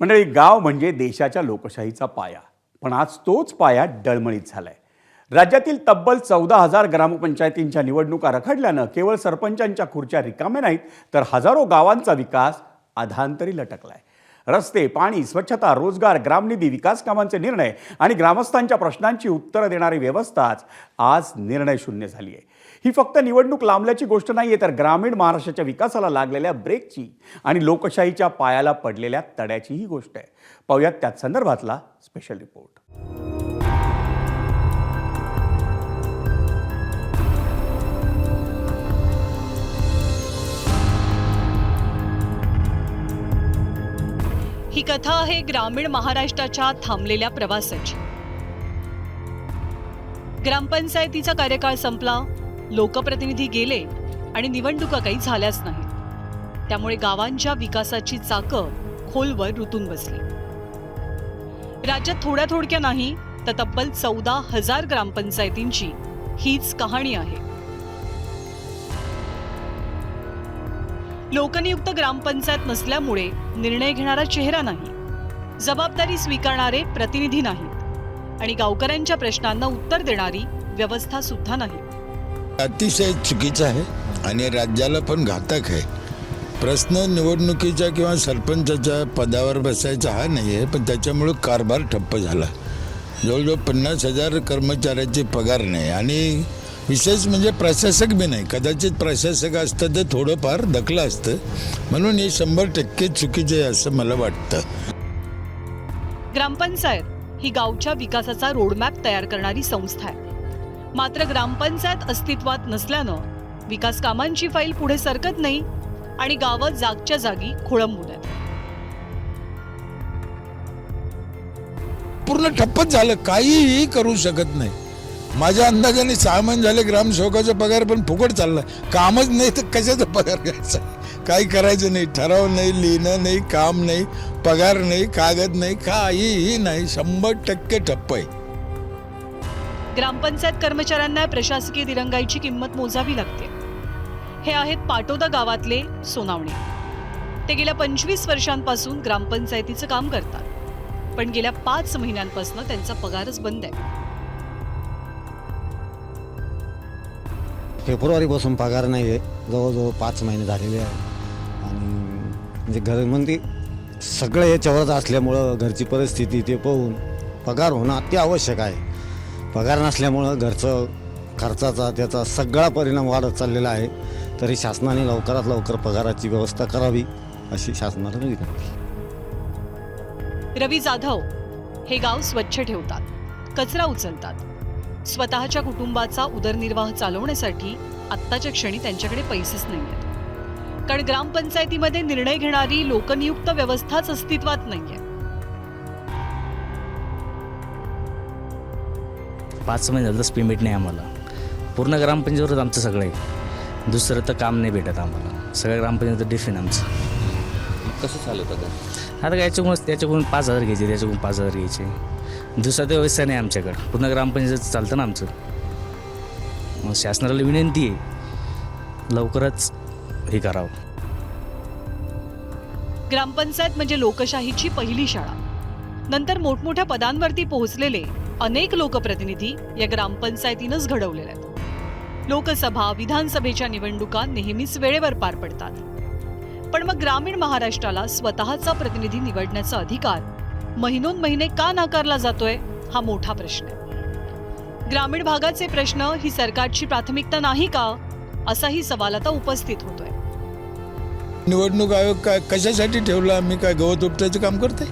मंडळी, गाव म्हणजे देशाच्या लोकशाहीचा पाया. पण आज तोच पाया डळमळीत झालाय. राज्यातील तब्बल 14,000 ग्रामपंचायतींच्या निवडणुका रखडल्यानं केवळ सरपंचांच्या खुर्च्या रिकाम्या नाहीत, तर हजारो गावांचा विकास अधांतरी लटकलाय. रस्ते, पाणी, स्वच्छता, रोजगार, ग्रामनिधी, विकास कामांचे निर्णय आणि ग्रामस्थांच्या प्रश्नांची उत्तरं देणारी व्यवस्थाच आज निर्णय शून्य झाली आहे. ही फक्त निवडणूक लांबल्याची गोष्ट नाही आहे, तर ग्रामीण महाराष्ट्राच्या विकासाला लागलेल्या ब्रेकची आणि लोकशाहीच्या पायाला पडलेल्या तड्याचीही गोष्ट आहे. पाहूयात त्याच संदर्भातला स्पेशल रिपोर्ट. ही कथा आहे ग्रामीण महाराष्ट्राच्या थांबलेल्या प्रवासाची. ग्रामपंचायतीचा कार्यकाळ संपला, लोकप्रतिनिधी गेले आणि निवडणुका काही झाल्याच नाहीत. त्यामुळे गावांच्या विकासाची चाकं खोलवर रुतून बसली. राज्यात थोड्या नाही तर तब्बल 14,000 ग्रामपंचायतींची हीच कहाणी आहे. लोकनियुक्त ग्रामपंचायत नसल्यामुळे निर्णय घेणारा चेहरा नाही, जबाबदारी स्वीकारणारे प्रतिनिधी नाहीत आणि गावकऱ्यांच्या प्रश्नांना उत्तर देणारी व्यवस्था सुद्धा नाही. अतिशय चुकीचं आहे आणि राज्याला पण घातक आहे. प्रश्न निवडणुकीच्या किंवा सरपंचाच्या पदावर बसायचा हा नाही आहे, पण त्याच्यामुळे कारभार ठप्प झाला. जवळजवळ 50,000 कर्मचाऱ्याचे पगार नाही आणि विशेष म्हणजे प्रशासक बी नाही. कदाचित प्रशासक असतं तर थोडंफार दखलं असतं. म्हणून हे 100% चुकीचे आहे असं मला वाटतं. ग्रामपंचायत ही गावच्या विकासाचा रोडमॅप तयार करणारी संस्था आहे. मात्र ग्रामपंचायत अस्तित्वात नसल्यानं विकास कामांची फाईल पुढे सरकत नाही आणि गावं जागच्या जागी खोळंबून आहेत. पूर्ण ठप्पच झालं, काहीही करू शकत नाही. माझ्या अंदाजाने 6 महिने झाले ग्रामसेवकाचा पगार पण फुकट चालला. कामच नाही तर कशाचा पगार घ्यायचा? काही करायचं नाही, ठराव नाही, लिहिणं नाही, काम नाही, पगार नाही, कागद नाही, काहीही नाही. 100% ठप्प आहे. ग्रामपंचायत कर्मचाऱ्यांना प्रशासकीय दिरंगाईची किंमत मोजावी लागते. हे आहेत पाटोदा गावातले सोनावणे. ते गेल्या 25 वर्षांपासून ग्रामपंचायतीचं काम करतात, पण गेल्या 5 महिन्यांपासून त्यांचा पगारच बंद आहे. फेब्रुवारीपासून पगार नाही आहे. जवळजवळ 5 महिने झालेले आहे. आणि म्हणजे घरामध्ये सगळं याच्यावरच असल्यामुळं घरची परिस्थिती ते पाहून पगार होणं अत्यावश्यक आहे. पगार नसल्यामुळं घरचं खर्चाचा त्याचा सगळा परिणाम वाढत चाललेला आहे. तरी शासनाने लवकरात लवकर पगाराची व्यवस्था करावी अशी शासनाला विनंती. रवी जाधव हे गाव स्वच्छ ठेवतात, कचरा उचलतात. स्वतःच्या कुटुंबाचा उदरनिर्वाह चालवण्यासाठी आत्ताच्या क्षणी त्यांच्याकडे पैसेच नाहीयेत, कारण ग्रामपंचायतीमध्ये निर्णय घेणारी लोकनियुक्त व्यवस्थाच अस्तित्वात नाहीये. 5 महिने झालं पेमेंट नाही आम्हाला. पूर्ण ग्रामपंचायतीवरच आमचं सगळं आहे. दुसरं तर काम नाही भेटत आम्हाला. सगळ्या ग्रामपंचायत डिफिन आमचं. कसं चालत होतं? आता त्याच्याकडून 5,000 घ्यायचे, त्याच्याकडून 5,000 घ्यायचे. दुसरा तर व्यवस्था नाही आमच्याकडं. पूर्ण ग्रामपंचायत चालतं ना आमचं. मग शासनाला विनंती आहे लवकरच हे करावं. ग्रामपंचायत म्हणजे लोकशाहीची पहिली शाळा. नंतर मोठमोठ्या पदांवरती पोहोचलेले अनेक लोकप्रतिनिधी या ग्रामपंचायतीनंच घडवलेले आहेत. लोकसभा, विधानसभेच्या निवडणुका नेहमीच वेळेवर पार पडतात. पण मग ग्रामीण महाराष्ट्राला स्वतःचा प्रतिनिधी निवडण्याचा अधिकार महिनोन महिने का नाकारला जातोय, हा मोठा प्रश्न आहे. ग्रामीण भागाचे प्रश्न ही सरकारची प्राथमिकता नाही का, असाही सवाल आता उपस्थित होतोय. निवडणूक आयोग काय कशासाठी ठेवला? आम्ही काय गवत उपटायचं काम करते?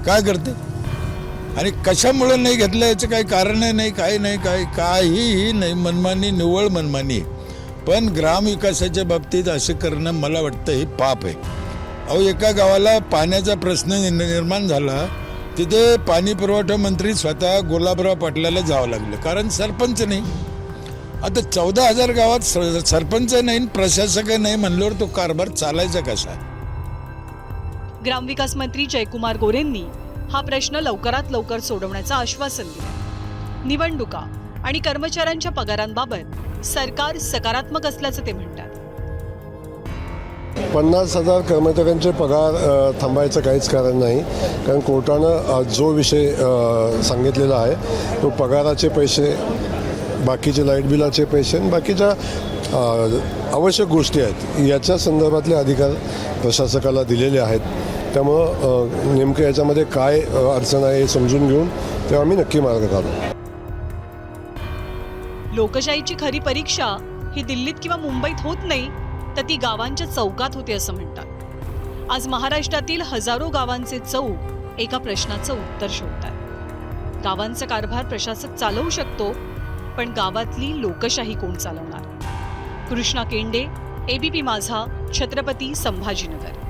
काय करते? आणि कशामुळे नाही घेतलं याचं काही कारण नाही, काही नाही, काहीही नाही. मनमानी, निव्वळ मनमानी. पण ग्रामविकासाच्या बाबतीत असं करणं मला वाटतं हे पाप आहे. अहो, एका गावाला पाण्याचा प्रश्न निर्माण झाला, तिथे पाणी पुरवठा मंत्री स्वतः गुलाबराव पाटलाला जावं लागलं, कारण सरपंच नाही. आता 14,000 गावात सरपंच नाही, प्रशासक नाही म्हणल्यावर तो कारभार चालायचा कसा? ग्रामविकास मंत्री जयकुमार गोरेंनी हा प्रश्न लवकरात लवकर सोडवण्याचं आश्वासन दिलं. निवडणुका आणि कर्मचाऱ्यांच्या पगारांबाबत सरकार सकारात्मक असल्याचं ते म्हणतात. 50,000 कर्मचाऱ्यांचे पगार थांबायचं काहीच कारण नाही. कारण कोर्टानं जो विषय सांगितलेला आहे तो पगाराचे पैसे, बाकीचे लाईट बिलाचे पैसे आणि बाकीच्या आवश्यक गोष्टी आहेत याच्या संदर्भातले अधिकार प्रशासकाला दिलेले आहेत. त्यामुळं नेमकं याच्यामध्ये काय अडचण आहे हे समजून घेऊन तेव्हा आम्ही नक्की मार्ग काढू. लोकशाहीची खरी परीक्षा ही दिल्लीत किंवा मुंबईत होत नाही, तर ती गावांच्या चौकात होते असं म्हणतात. आज महाराष्ट्रातील हजारो गावांचे चौक एका प्रश्नाचं उत्तर शोधतात. गावांचा कारभार प्रशासक चालवू शकतो, पण गावातली लोकशाही कोण चालवणार? कृष्णा केंडे, ABP माझा, छत्रपती संभाजीनगर.